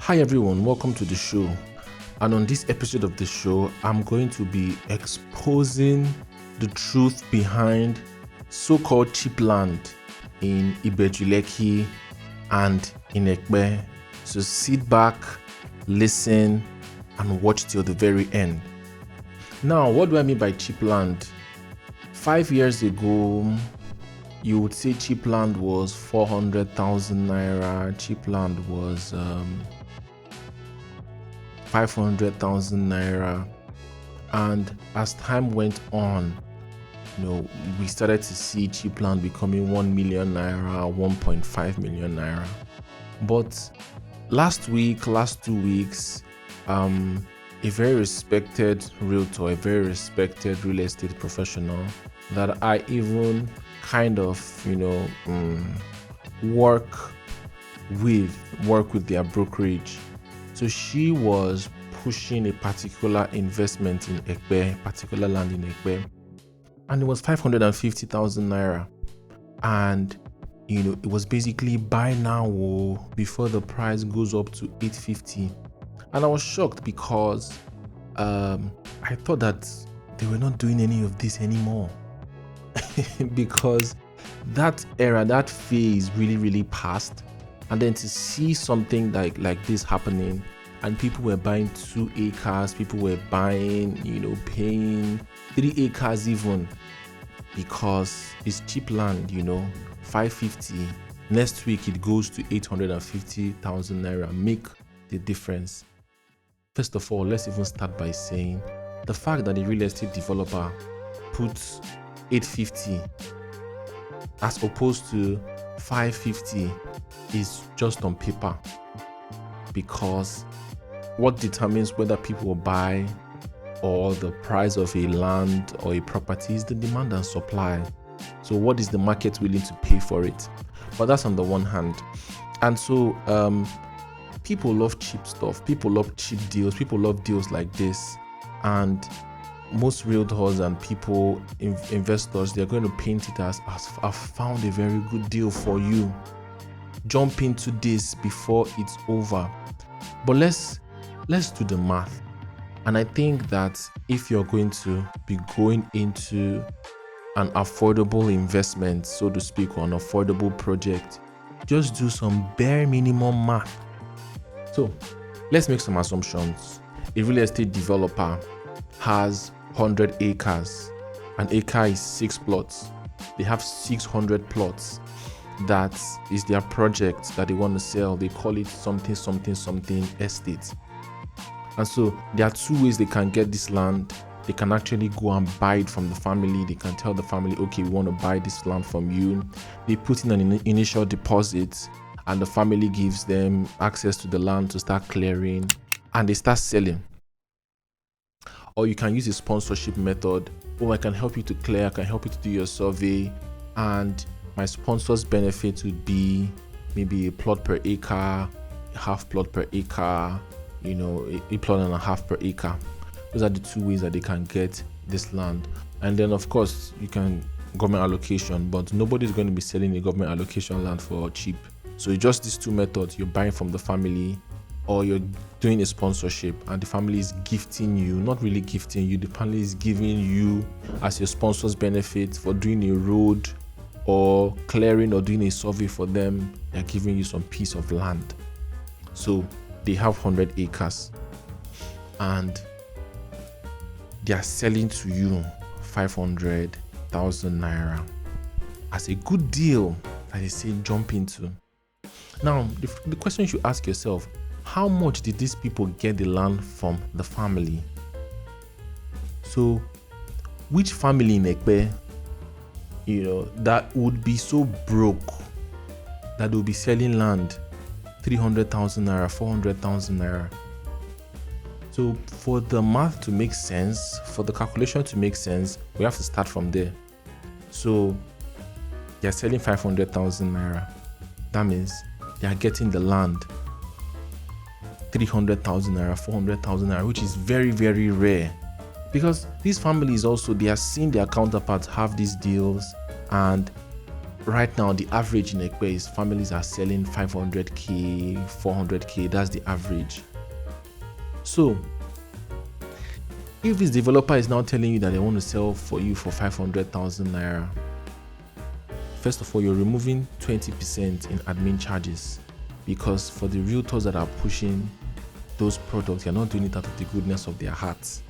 Hi everyone, welcome to the show. And on this episode of the show, I'm going to be exposing the truth behind so-called cheap land in Ibeju Lekki and in Epe. So sit back, listen, and watch till the very end. Now, what do I mean by cheap land? 5 years ago, you would say cheap land was 400,000 naira. Cheap land was 500,000 naira. And as time went on, we started to see cheap land becoming 1 million naira, 1.5 million naira. But last 2 weeks, a very respected realtor, a very respected real estate professional that I even kind of, work with their brokerage. So she was pushing a particular investment in Epe, particular land in Epe, and it was 550,000 naira. And it was basically buy now before the price goes up to 850. And I was shocked because I thought that they were not doing any of this anymore. Because that era, that phase really passed. And then to see something like this happening, and people were buying 2 acres, people were buying, paying 3 acres even, because it's cheap land, 550. Next week it goes to 850,000 naira. Make the difference. First of all, let's even start by saying the fact that the real estate developer puts 850 as opposed to 550 is just on paper, because what determines whether people will buy or the price of a land or a property is the demand and supply. So what is the market willing to pay for it? But that's on the one hand. And so people love cheap stuff, people love cheap deals, people love deals like this. And most realtors and people, investors, they're going to paint it as I've found a very good deal for you. Jump into this before it's over. But let's do the math. And I think that if you're going to be going into an affordable investment, so to speak, or an affordable project, just do some bare minimum math. So let's make some assumptions. A real estate developer has 100 acres. An acre is 6 plots. They have 600 plots. That is their project that they want to sell. They call it something estate. And so there are 2 ways they can get this land. They can actually go and buy it from the family. They can tell the family, okay, we want to buy this land from you. They put in an initial deposit, and the family gives them access to the land to start clearing, and they start selling. Or you can use a sponsorship method. I can help you to clear, I can help you to do your survey, and my sponsor's benefit would be maybe a plot per acre, a half plot per acre, a plot and a half per acre. Those are the 2 ways that they can get this land. And then of course you can government allocation, but nobody's going to be selling a government allocation land for cheap. So it's just these 2 methods. You're buying from the family, or you're doing a sponsorship and the family is gifting you, not really gifting you, the family is giving you as your sponsor's benefit for doing a road or clearing or doing a survey for them. They're giving you some piece of land. So they have 100 acres and they are selling to you 500,000 naira as a good deal that they say jump into. Now, the question you should ask yourself, how much did these people get the land from the family? So, which family in Epe, that would be so broke that they'll be selling land 300,000 naira, 400,000 naira? So, for the math to make sense, for the calculation to make sense, we have to start from there. So, they're selling 500,000 naira. That means they are getting the land 300,000 naira, 400,000 naira, which is very, very rare. Because these families also, they are seeing their counterparts have these deals, and right now, the average in Epe is families are selling 500k, 400k. That's the average. So if this developer is now telling you that they want to sell for you for 500,000 naira, first of all, you're removing 20% in admin charges, because for the realtors that are pushing those products, you're not doing it out of the goodness of their hearts.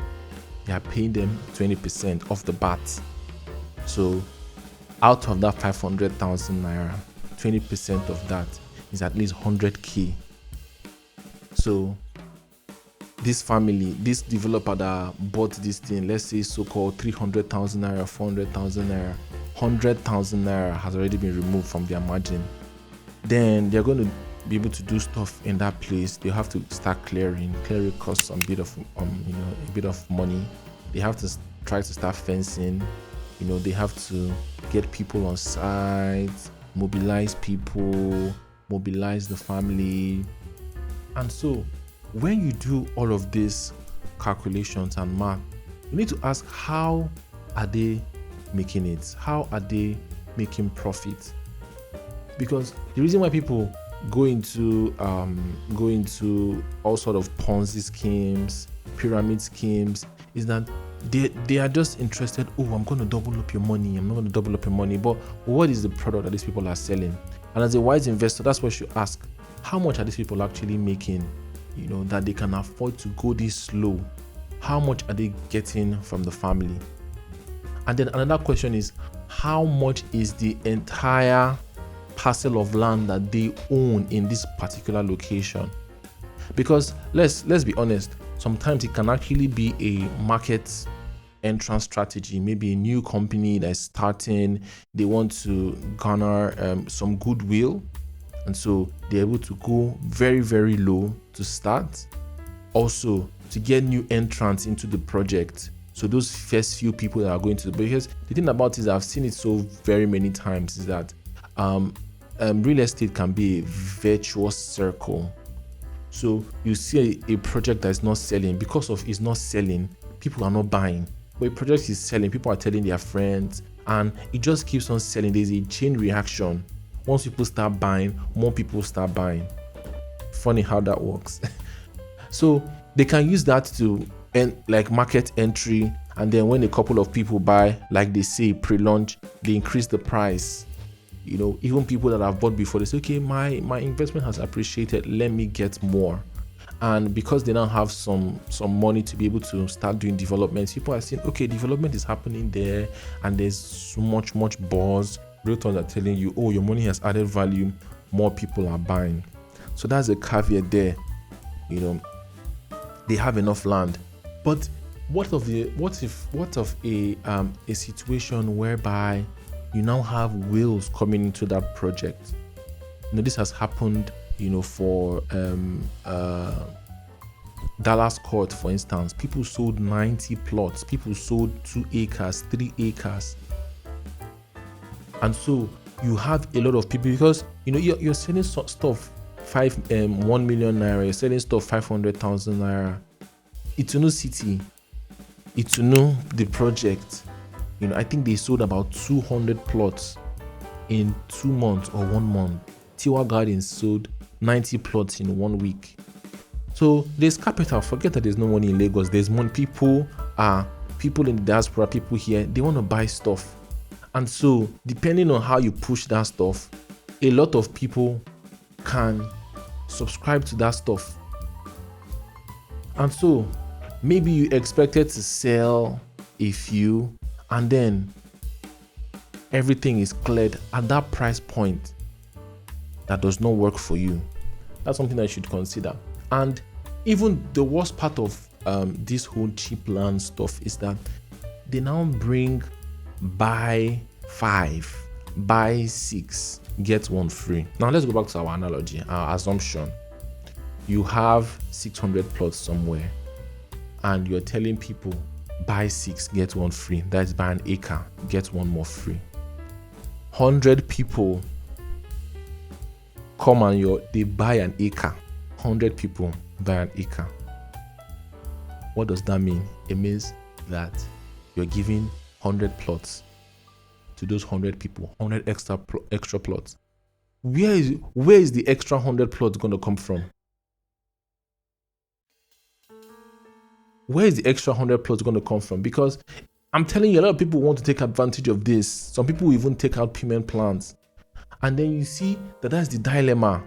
They are paying them 20% off the bat. So out of that 500,000 naira, 20% of that is at least 100k. So this family, this developer that bought this thing, let's say so-called 300,000 naira, 400,000 naira, 100,000 naira has already been removed from their margin. Then they're going to be able to do stuff in that place. They have to start clearing. Clearing costs a bit of money. They have to try to start fencing. They have to get people on site, mobilize people, mobilize the family. And so when you do all of these calculations and math, you need to ask, how are they making it? How are they making profit? Because the reason why people go into all sort of Ponzi schemes, pyramid schemes, is that they are just interested. Oh, I'm going to double up your money. I'm not going to double up your money. But what is the product that these people are selling? And as a wise investor, that's what you ask. How much are these people actually making? That they can afford to go this slow. How much are they getting from the family? And then another question is, how much is the entire parcel of land that they own in this particular location? Because let's be honest, sometimes it can actually be a market entrance strategy. Maybe a new company that's starting, they want to garner some goodwill, and so they're able to go very, very low to start. Also, to get new entrants into the project. So those first few people that are going to, because the thing about it is, I've seen it so very many times, is that real estate can be a virtuous circle. So you see a project that is not selling, because of it's not selling, people are not buying. But a project is selling, people are telling their friends, and it just keeps on selling. There's a chain reaction. Once people start buying, more people start buying. Funny how that works. So they can use that to like market entry, and then when a couple of people buy, like they say pre-launch, they increase the price. Even people that have bought before, they say, okay, my investment has appreciated, let me get more. And because they now have some money to be able to start doing development, people are saying, okay, development is happening there, and there's so much buzz. Realtors are telling you, oh, your money has added value, more people are buying. So that's a caveat there. They have enough land. But what of a situation whereby you now have whales coming into that project? This has happened, for Dallas Court, for instance. People sold 90 plots. People sold 2 acres, 3 acres. And so you have a lot of people, because you're selling stuff 1 million naira, you're selling stuff 500,000 naira. Itunu City, the project, I think they sold about 200 plots in 2 months or 1 month. Tiwa Gardens sold 90 plots in 1 week. So there's capital. Forget that there's no money in Lagos. There's money. People in the diaspora, people here, they want to buy stuff. And so depending on how you push that stuff, a lot of people can subscribe to that stuff. And so maybe you expected to sell a few, and then everything is cleared at that price point that does not work for you. That's something that you should consider. And even the worst part of this whole cheap land stuff is that they now bring buy 5, buy 6, get 1 free. Now let's go back to our analogy, our assumption. You have 600 plots somewhere, and you're telling people buy 6, get 1 free. That's buy an acre, get 1 more free. 100 people come and they buy an acre. 100 people buy an acre. What does that mean? It means that you're giving 100 plots to those 100 people, 100 extra plots. Where is the extra 100 plots going to come from? Where is the extra 100 plots going to come from? Because I'm telling you, a lot of people want to take advantage of this. Some people will even take out payment plans. And then you see that that's the dilemma.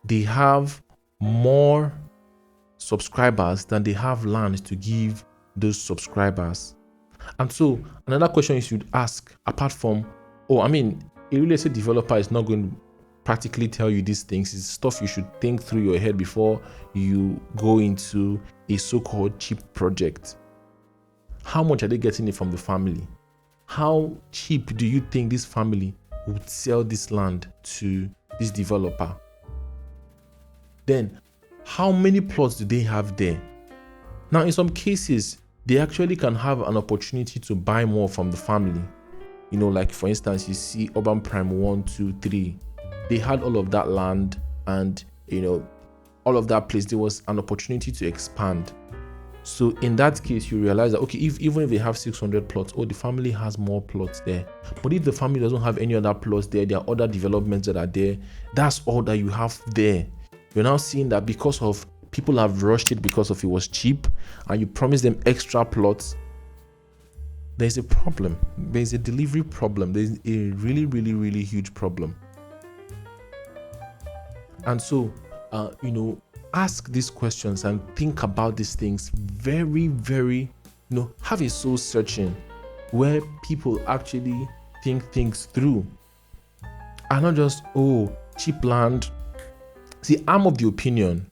They have more subscribers than they have land to give those subscribers. And so another question you should ask, apart from, a real estate developer is not going to practically tell you these things. It's stuff you should think through your head before you go into a so-called cheap project. How much are they getting it from the family? How cheap do you think this family would sell this land to this developer? Then, how many plots do they have there? Now, in some cases, they actually can have an opportunity to buy more from the family. Like for instance, you see Urban Prime 1, 2, 3. They had all of that land and, all of that place. There was an opportunity to expand. So in that case, you realize that, okay, even if they have 600 plots, the family has more plots there. But if the family doesn't have any other plots there are other developments that are there, that's all that you have there. You're now seeing that because of people have rushed it because of it was cheap and you promised them extra plots, there's a problem. There's a delivery problem. There's a really, really, really huge problem. And so, ask these questions and think about these things very, very, have a soul searching where people actually think things through and not just, cheap land. See, I'm of the opinion,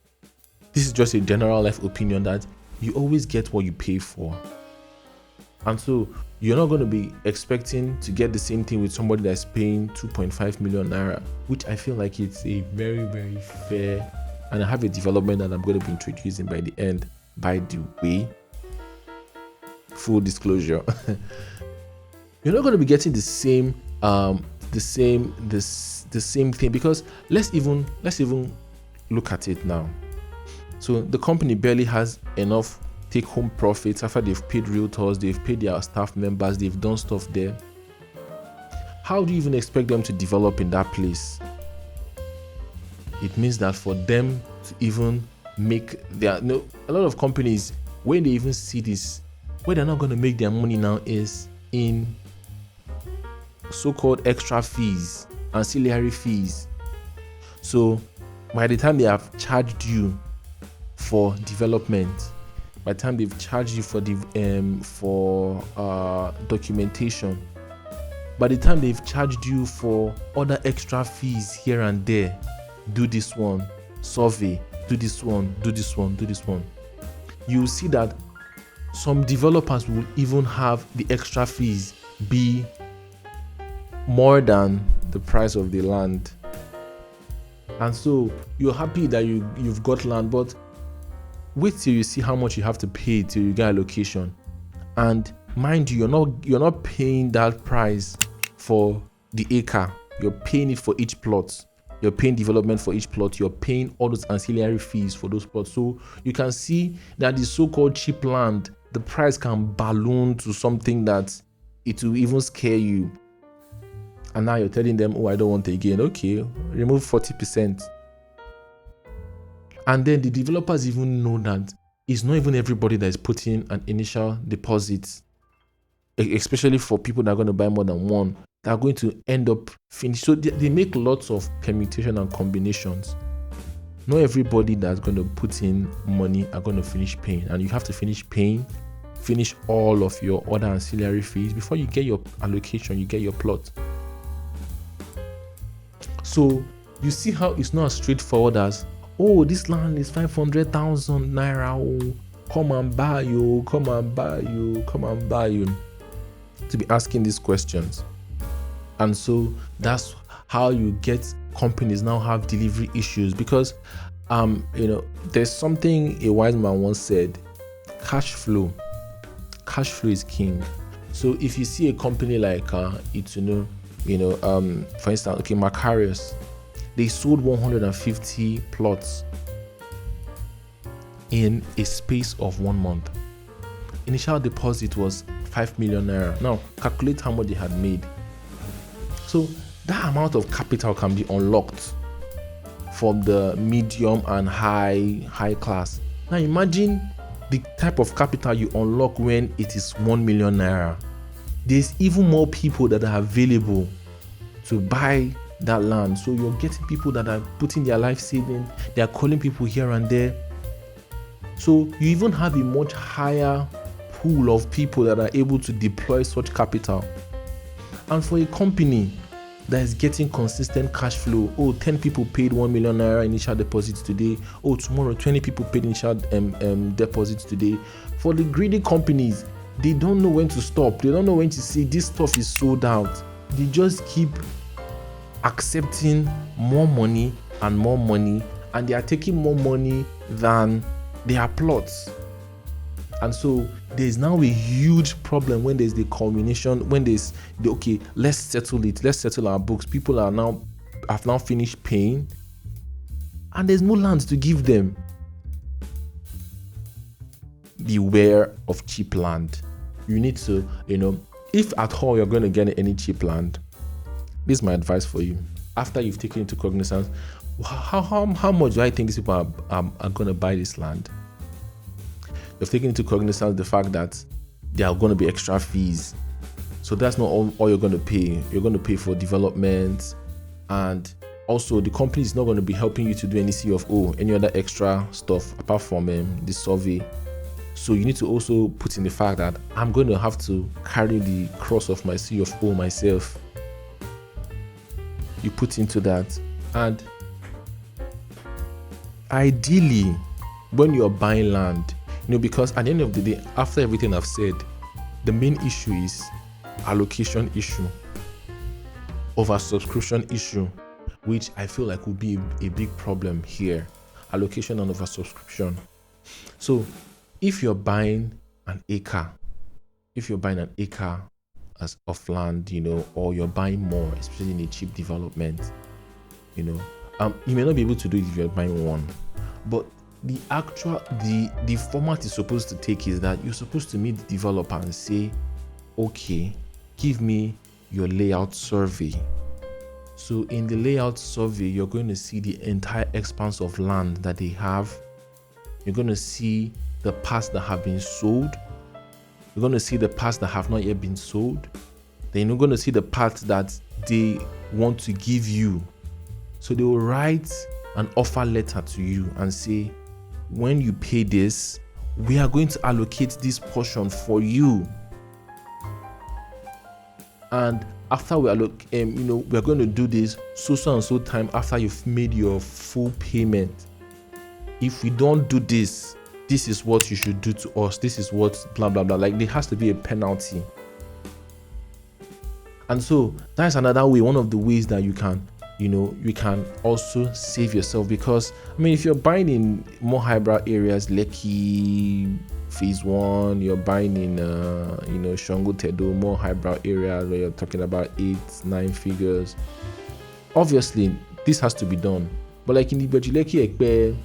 this is just a general life opinion, that you always get what you pay for. And so you're not going to be expecting to get the same thing with somebody that's paying 2.5 million naira, which I feel like it's a very, very fair. And I have a development that I'm going to be introducing by the end, by the way. Full disclosure. You're not going to be getting the same thing, because let's even look at it now. So the company barely has enough take-home profits after they've paid realtors, they've paid their staff members, they've done stuff there. How do you even expect them to develop in that place? It means that for them to even make a lot of companies, when they even see this, where they're not going to make their money now is in so-called extra fees, ancillary fees. So by the time they have charged you for development, by the time they've charged you for documentation, by the time they've charged you for other extra fees here and there, do this one, survey, do this one, you see that some developers will even have the extra fees be more than the price of the land. And so you're happy that you've got land, but wait till you see how much you have to pay till you get a location. And mind you, you're not paying that price for the acre. You're paying it for each plot. You're paying development for each plot. You're paying all those ancillary fees for those plots. So you can see that the so-called cheap land, the price can balloon to something that it will even scare you. And now you're telling them, I don't want it again. Okay, remove 40%. And then the developers even know that it's not even everybody that is putting an initial deposit, especially for people that are going to buy more than one, that are going to end up finished. So they make lots of permutation and combinations. Not everybody that's going to put in money are going to finish paying. And you have to finish paying, finish all of your other ancillary fees before you get your allocation, you get your plot. So you see how it's not as straightforward as, this land is 500,000 naira. Come and buy you. To be asking these questions. And so that's how you get companies now have delivery issues, because there's something a wise man once said: cash flow is king. So if you see a company like for instance, Macarius, they sold 150 plots in a space of 1 month. Initial deposit was 5 million naira. Now calculate how much they had made. So that amount of capital can be unlocked from the medium and high class. Now imagine the type of capital you unlock when it is 1 million naira. There's even more people that are available to buy that land. So you're getting people that are putting their life saving, they are calling people here and there. So you even have a much higher pool of people that are able to deploy such capital. And for a company that is getting consistent cash flow, 10 people paid 1 million naira initial deposits today, tomorrow 20 people paid initial deposits today. For the greedy companies, they don't know when to stop. They don't know when to say this stuff is sold out. They just keep accepting more money, and they are taking more money than their plots. And so there is now a huge problem when there's the culmination, when there's the okay, let's settle our books. People have now finished paying, and there's no land to give them. Beware of cheap land. You need to, if at all you're going to get any cheap land, this is my advice for you. After you've taken into cognizance, how much do I think these people are going to buy this land? You've taken into cognizance the fact that there are going to be extra fees. So that's not all you're going to pay. You're going to pay for development, and also the company is not going to be helping you to do any CFO, any other extra stuff apart from the survey. So you need to also put in the fact that I'm going to have to carry the cross of my CFO myself. You put into that. And ideally, when you're buying land, because at the end of the day, after everything I've said, the main issue is allocation issue, oversubscription issue, which I feel like will be a big problem here. Allocation and oversubscription. So if you're buying an acre as of land, or you're buying more, especially in a cheap development, you may not be able to do it if you're buying one, but the format is supposed to take is that you're supposed to meet the developer and say, okay, give me your layout survey. So in the layout survey, you're going to see the entire expanse of land that they have. You're going to see the parts that have been sold. You're going to see the parts that have not yet been sold. Then you're going to see the parts that they want to give you. So they will write an offer letter to you and say, when you pay this, we are going to allocate this portion for you. And after we allocate, we are going to do this so and so time after you've made your full payment. If we don't do this, this is what you should do to us. This is what blah blah blah. Like there has to be a penalty. And so that's another way. One of the ways that you can also save yourself, because if you're buying in more highbrow areas, Lekki phase 1, you're buying in Shango Tedo, more highbrow areas where you're talking about 8-9 figures, obviously this has to be done. But like in Ibeju Lekki and Epe,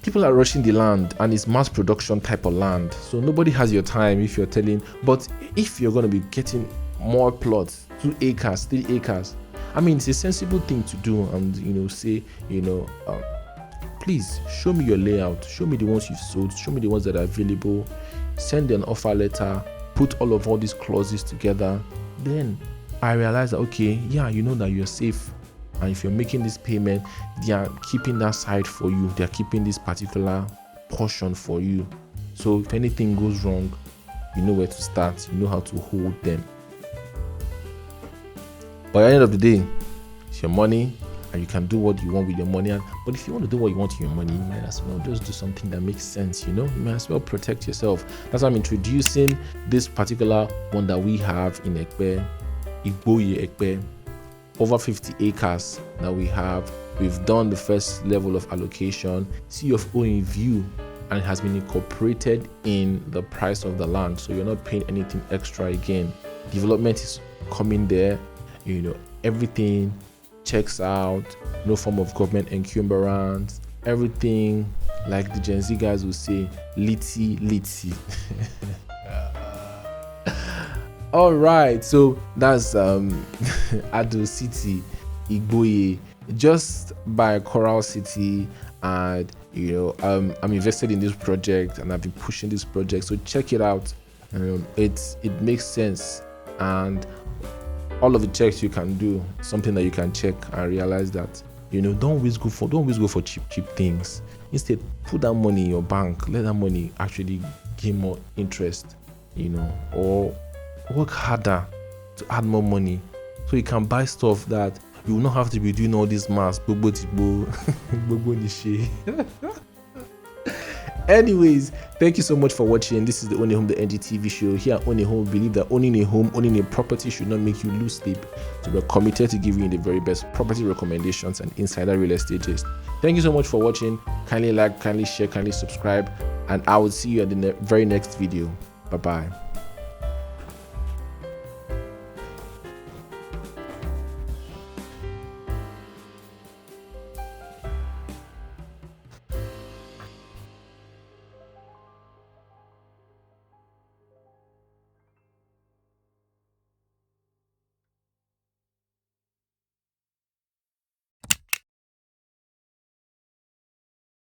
people are rushing the land, and it's mass production type of land, so nobody has your time if you're telling. But if you're going to be getting more plots, 2 acres, 3 acres, it's a sensible thing to do, and say, please show me your layout, show me the ones you've sold, show me the ones that are available, send an offer letter, put all these clauses together. Then I realize that that you're safe, and if you're making this payment, they are keeping that side for you, they are keeping this particular portion for you. So if anything goes wrong, you know where to start, you know how to hold them. But at the end of the day, it's your money, and you can do what you want with your money. But if you want to do what you want with your money, you might as well just do something that makes sense. You might as well protect yourself. That's why I'm introducing this particular one that we have in Epe, Ibeju Epe, over 50 acres that we have. We've done the first level of allocation, CFO in view, and it has been incorporated in the price of the land. So you're not paying anything extra again. Development is coming there. Everything checks out, no form of government encumbrance, everything, like the Gen Z guys will say, litty. All right, so that's Ado City, Igboye, just by Coral City, and I'm invested in this project and I've been pushing this project. So check it out. It makes sense, and all of the checks you can do, something that you can check and realize that don't always go for cheap things. Instead, put that money in your bank. Let that money actually gain more interest, or work harder to add more money so you can buy stuff that you will not have to be doing all this mass. Anyways, thank you so much for watching. This is the Ownahome.ng TV show. Here at Ownahome, we believe that owning a home, owning a property should not make you lose sleep. So we're committed to giving you the very best property recommendations and insider real estate gist. Thank you so much for watching. Kindly like, kindly share, kindly subscribe, and I will see you at the very next video. Bye bye.